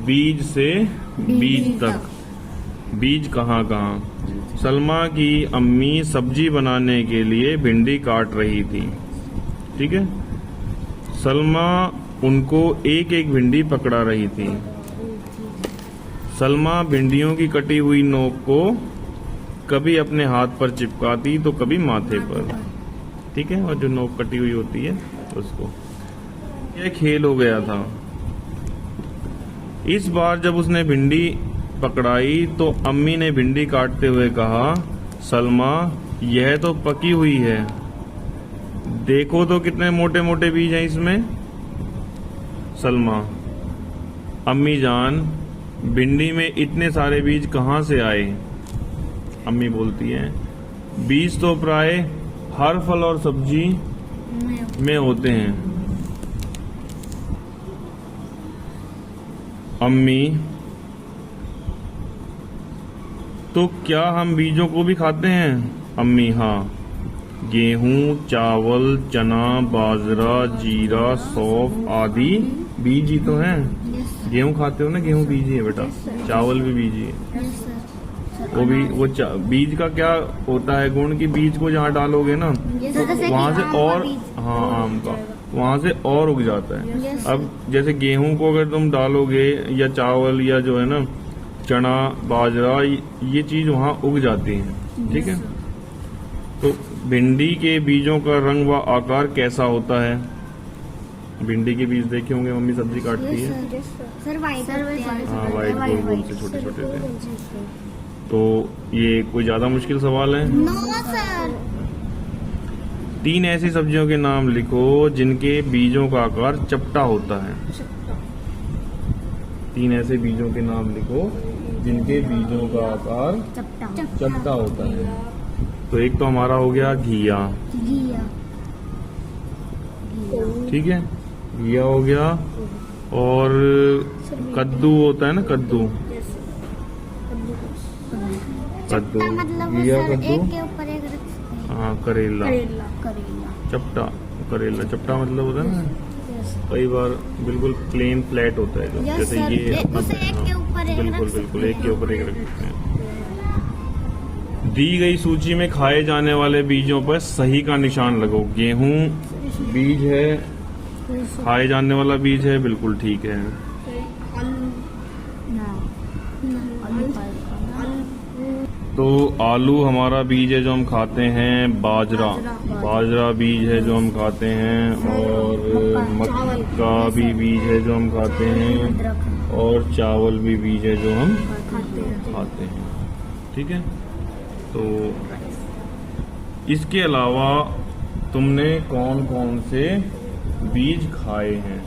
बीज से बीज तक। बीज कहाँ कहाँ। सलमा की अम्मी सब्जी बनाने के लिए भिंडी काट रही थी। ठीक है। सलमा उनको एक एक भिंडी पकड़ा रही थी। सलमा भिंडियों की कटी हुई नोक को कभी अपने हाथ पर चिपकाती तो कभी माथे पर। ठीक है। और जो नोक कटी हुई होती है उसको। यह खेल हो गया था। इस बार जब उसने भिंडी पकड़ाई तो अम्मी ने भिंडी काटते हुए कहा, सलमा यह तो पकी हुई है, देखो तो कितने मोटे मोटे बीज हैं इसमें। सलमा, अम्मी जान भिंडी में इतने सारे बीज कहाँ से आए। अम्मी बोलती है, बीज तो प्राय हर फल और सब्जी में होते हैं। अम्मी, तो क्या हम बीजों को भी खाते हैं। अम्मी, हाँ, गेहूं, चावल, चना, बाजरा, जीरा, सौंफ आदि बीज ही तो हैं। गेहूं खाते हो ना, गेहूं बीज ही है बेटा। चावल भी बीज ही है। वो भी बीज का क्या होता है गुण कि बीज को जहाँ डालोगे ना वहाँ से और, हाँ, आम का वहाँ से और उग जाता है। अब जैसे गेहूं को अगर तुम डालोगे या चावल या जो है ना चना, बाजरा, ये चीज वहाँ उग जाती है। ठीक है। तो भिंडी के बीजों का रंग व आकार कैसा होता है। भिंडी के बीज देखे होंगे, मम्मी सब्जी काटती है। हाँ, वाइट गोल गोल से छोटे छोटे से। तो ये कोई ज्यादा मुश्किल सवाल है। तीन ऐसी सब्जियों के नाम लिखो जिनके बीजों का आकार चपटा होता है। तीन ऐसे बीजों के नाम लिखो जिनके बीजों का आकार चपटा होता है। तो एक तो हमारा हो गया घिया। ठीक है, घिया हो गया। और कद्दू होता है ना, कद्दू, कद्दू, घिया, कद्दू, हाँ, करेला, चपटा, करेला चपटा मतलब होता है ना कई बार बिल्कुल प्लेन फ्लैट होता है, जैसे ये बिल्कुल बिल्कुल एक के ऊपर एक रख सकते हैं। दी गई सूची में खाए जाने वाले बीजों पर सही का निशान लगाओ। गेहूं बीज है, खाए जाने वाला बीज है, बिल्कुल ठीक है। तो आलू हमारा बीज है जो हम खाते हैं। बाजरा बीज है जो हम खाते हैं। और मक्का भी बीज है जो हम खाते हैं। और चावल भी बीज है जो हम खाते हैं। ठीक है। तो इसके अलावा तुमने कौन कौन से बीज खाए हैं।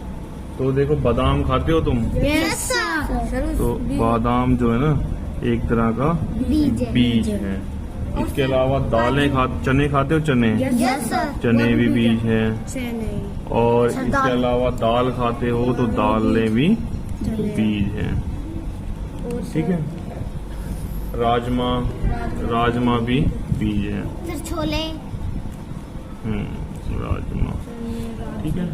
तो देखो, बादाम खाते हो तुम। Yes sir. तो बादाम जो है ना एक तरह का बीज है। इसके अलावा दालें चने खाते हो। चने, यस सर। चने भी बीज है। और इसके अलावा दाल खाते हो तो दालें भी बीज हैं। ठीक है। राजमा भी बीज है। सर छोले। राजमा। ठीक है।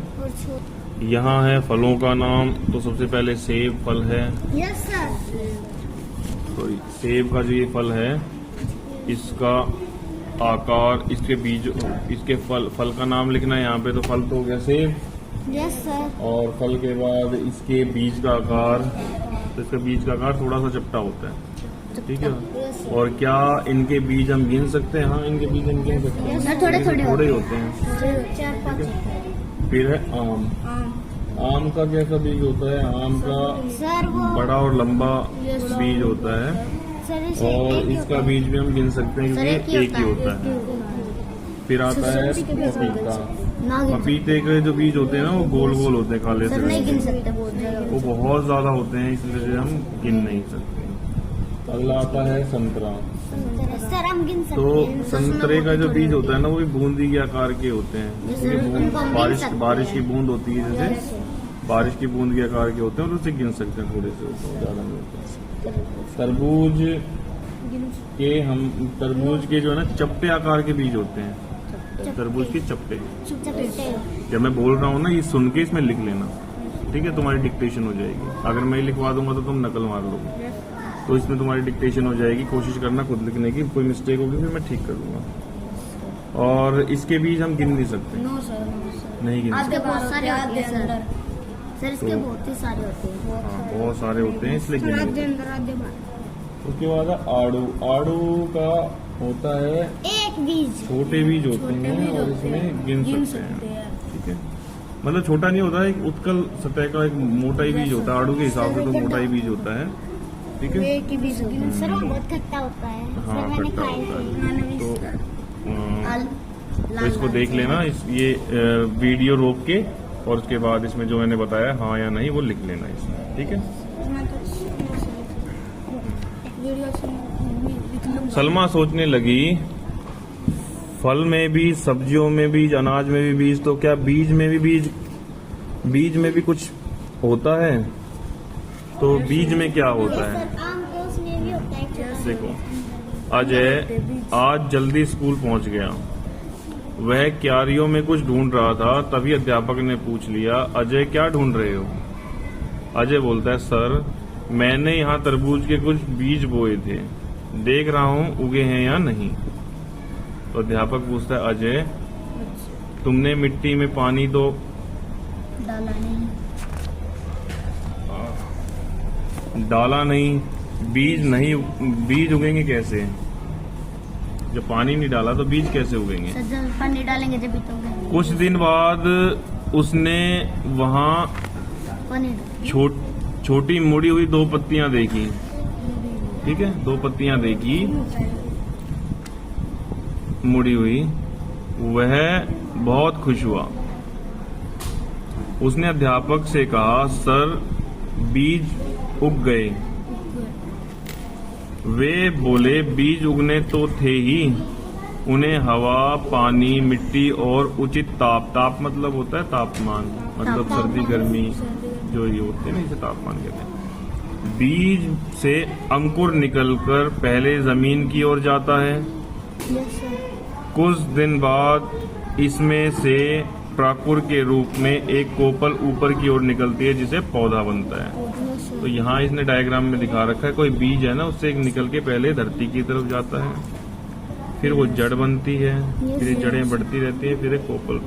यहाँ है फलों का नाम। तो सबसे पहले सेब फल है। Yes sir. सॉरी, सेब का जो ये फल है इसका आकार, इसके बीज, इसके फल का नाम लिखना है यहाँ पे। तो फल तो हो गया सेब। Yes sir. और फल के बाद इसके बीज का आकार, तो इसका बीज का आकार थोड़ा सा चपटा होता है। ठीक है। और क्या इनके बीज हम गिन सकते हैं। हाँ, इनके बीज हम गिन सकते हैं। थोड़े होते हैं। फिर है आम। आम का कैसा बीज होता है। आम का सर वो बड़ा और लंबा बीज होता है। और इसका बीज भी हम गिन सकते हैं क्योंकि एक ही होता है। फिर आता है पपीता। पपीते के जो बीज होते हैं ना वो गोल गोल होते हैं, काले से। वो बहुत ज्यादा होते हैं, इसलिए हम गिन नहीं सकते। अगला आता है संतरा। सर हम गिन सकते तो हैं। संतरे का जो बीज होता है ना वो भी बूंदी के आकार के होते हैं। बारिश की बूंद होती है, जैसे बारिश की बूंद के आकार के होते हैं, और उसे गिन सकते हैं थोड़े से, ज्यादा नहीं होते। तरबूज के जो है ना चपटे आकार के बीज होते हैं। तरबूज के चपटे। जब मैं बोल रहा हूँ ना, ये सुन के इसमें लिख लेना। ठीक है, तुम्हारी डिक्टेशन हो जाएगी। अगर मैं लिखवा दूंगा तो तुम नकल मार लोगे, तो इसमें तुम्हारी डिक्टेशन हो जाएगी। कोशिश करना खुद लिखने की, कोई मिस्टेक होगी फिर मैं ठीक कर दूंगा। और इसके बीज हम गिन नहीं सकते, नो सर, नो सर। नहीं गिन आधे सकते। बहुत सारे होते हैं सर। अंदर। सर इसके बहुत ही सारे होते हैं। हाँ, बहुत सारे होते हैं इसलिए गिन नहीं आधे सकते। अंदर, आधे बाहर। उसके बाद है आड़ू। आड़ू का होता है एक बीज। छोटे बीज होते छोटे हैं बीज और होते इसमें हैं, गिन गिन सकते सकते हैं, हैं। ठीक है। मतलब छोटा नहीं होता है, एक उत्कल सतह का एक मोटा ही बीज होता है। आड़ू के हिसाब से तो मोटा ही बीज होता है, ठीक है। एक ही बीज होगी। सर वो बहुत खट्टा होता है। हाँ, सर मैंने खट्टा खाए होता है। थे। मैंने भी तो लाल तो इसको लाल देख से। लेना, ये वीडियो रोक के, और उसके बाद इसमें जो मैंने बताया हाँ या नहीं वो लिख लेना इसमें, ठीक है। मैं तो वीडियो से लिख लूंगा। सलमा सोचने लगी, फल में बीज, सब्जियों में बीज, अनाज में भी बीज, तो क्या बीज में भी बीज में भी कुछ होता है? तो बीज में क्या होता है? सर आम के उसमें भी होता है छोटा सा। देखो, अजय आज जल्दी स्कूल पहुंच गया। वह क्यारियों में कुछ ढूंढ रहा था, तभी अध्यापक ने पूछ लिया, अजय क्या ढूंढ रहे हो? अजय बोलता है, सर मैंने यहाँ तरबूज के कुछ बीज बोए थे, देख रहा हूँ उगे हैं या नहीं। तो अध्यापक पूछता है, अजय तुमने मिट्टी में पानी तो डाला नहीं। डाला नहीं, बीज उगेंगे कैसे? जब पानी नहीं डाला तो बीज कैसे उगेंगे? सर जब पानी डालेंगे जब तो उगेंगे। कुछ दिन बाद उसने वहाँ पानी छोटी मुड़ी हुई 2 पत्तियां देखी, ठीक है, 2 पत्तियां देखी मुड़ी हुई। वह बहुत खुश हुआ। उसने अध्यापक से कहा, सर बीज उग गए। वे बोले, बीज उगने तो थे ही, उन्हें हवा, पानी, मिट्टी और उचित ताप मतलब होता है तापमान, मतलब सर्दी गर्मी जो ये होते हैं ना, इसे तापमान कहते हैं। बीज से अंकुर निकलकर पहले जमीन की ओर जाता है। Yes sir. कुछ दिन बाद इसमें से प्राकुर के रूप में एक कोपल ऊपर की ओर निकलती है, जिसे पौधा बनता है। Yes sir. तो यहाँ इसने डायग्राम में दिखा रखा है, कोई बीज है ना, उससे एक निकल के पहले धरती की तरफ जाता है, फिर वो जड़ बनती है, फिर ये जड़ें बढ़ती रहती है, फिर एक कोपल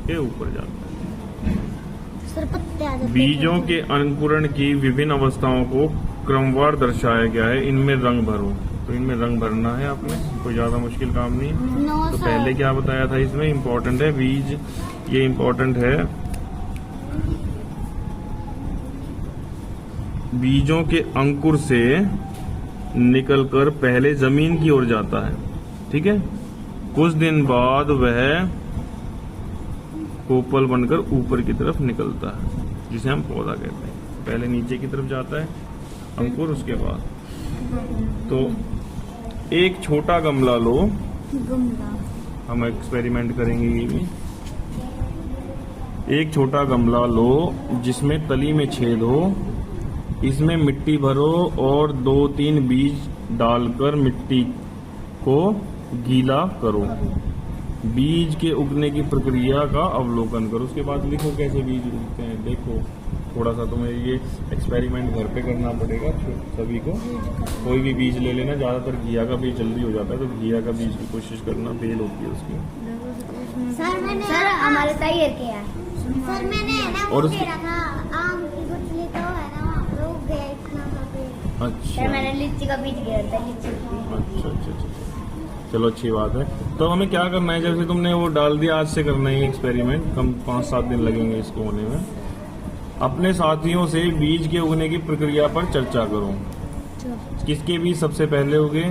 के ऊपर जाता है। सर पत्ते आ जाते हैं। बीजों के अंकुरण की विभिन्न अवस्थाओं को क्रमवार दर्शाया गया है। इनमें रंग भरो, तो इनमें रंग भरना है आपने, कोई ज्यादा मुश्किल काम नहीं है। नो तो सर। पहले क्या बताया था इसमें, इम्पोर्टेंट है बीज, ये इम्पोर्टेंट है। बीजों के अंकुर से निकलकर पहले जमीन की ओर जाता है, ठीक है। कुछ दिन बाद वह कोपल बनकर ऊपर की तरफ निकलता है, जिसे हम पौधा कहते हैं। पहले नीचे की तरफ जाता है अंकुर, उसके बाद तो एक छोटा गमला लो, गमला। हम एक्सपेरिमेंट करेंगे ये भी। एक छोटा गमला लो जिसमें तली में छेद हो, इसमें मिट्टी भरो और 2-3 बीज डालकर मिट्टी को गीला करो। बीज के उगने की प्रक्रिया का अवलोकन करो। उसके बाद लिखो कैसे बीज उगते हैं। देखो, थोड़ा सा तुम्हें ये एक्सपेरिमेंट घर पे करना पड़ेगा सभी को। कोई भी बीज ले लेना, ज्यादातर घिया का बीज जल्दी हो जाता है, तो घिया का बीज की कोशिश करना, फेल होती है उसकी। सर हमारे तैयार किया है। सर मैंने है ना और वो उसकी- किया था, आम की गुठली तो है ना वहाँ पे उग गया इतना सा पेड़। अच्छा सर मैंने लीची का बीज गिरा था, लीची का। अच्छा अच्छा अच्छा, चलो अच्छी बात है। तो हमें क्या करना है, जैसे तुमने वो डाल दिया, आज से करना है एक्सपेरिमेंट, कम 5-7 दिन लगेंगे इसको होने में। अपने साथियों से बीज के उगने की प्रक्रिया पर चर्चा करो। किसके बीज सबसे पहले उगे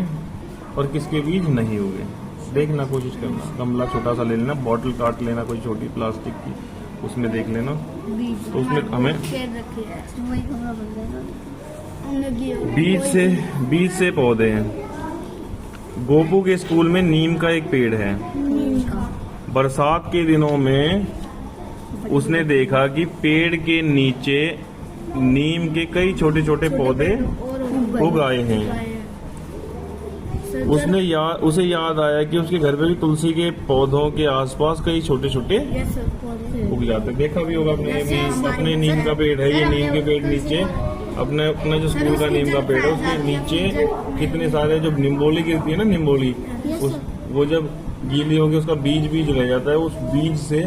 और किसके बीज नहीं उगे, देखना, कोशिश करना। गमला छोटा सा ले लेना, बॉटल काट लेना कोई छोटी प्लास्टिक की, उसमें देख लेना। बीज तो उसमें हमें खेल रखी है, वही गमला बन जाएगा। हमने बीज से पौधे हैं। गोपू के स्कूल में नीम का एक पेड़ है। बरसात के दिनों में उसने देखा कि पेड़ के नीचे नीम के कई छोटे छोटे पौधे उग आए हैं। उसे याद आया कि उसके घर पे भी तुलसी के पौधों के आसपास कई छोटे छोटे उग जाते हैं। देखा भी होगा अपने नीम का पेड़ है, ये नीम के पेड़ नीचे अपना जो स्कूल का नीम का पेड़ है उसके नीचे कितने सारे जो निम्बोली गिरती है ना, निम्बोली, उस वो जब गीली होगी उसका बीज रह जाता है, उस बीज से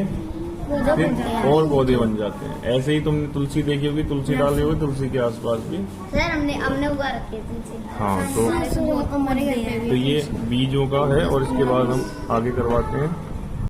फिर और पौधे बन जाते हैं। ऐसे ही तुमने तुलसी देखी होगी, तुलसी डाली होगी, तुलसी के आसपास भी। सर हमने उगा रखे थे तुलसी। हाँ, तो हमारे घर पे भी ये बीजों का है और इसके बाद हम आगे करवाते हैं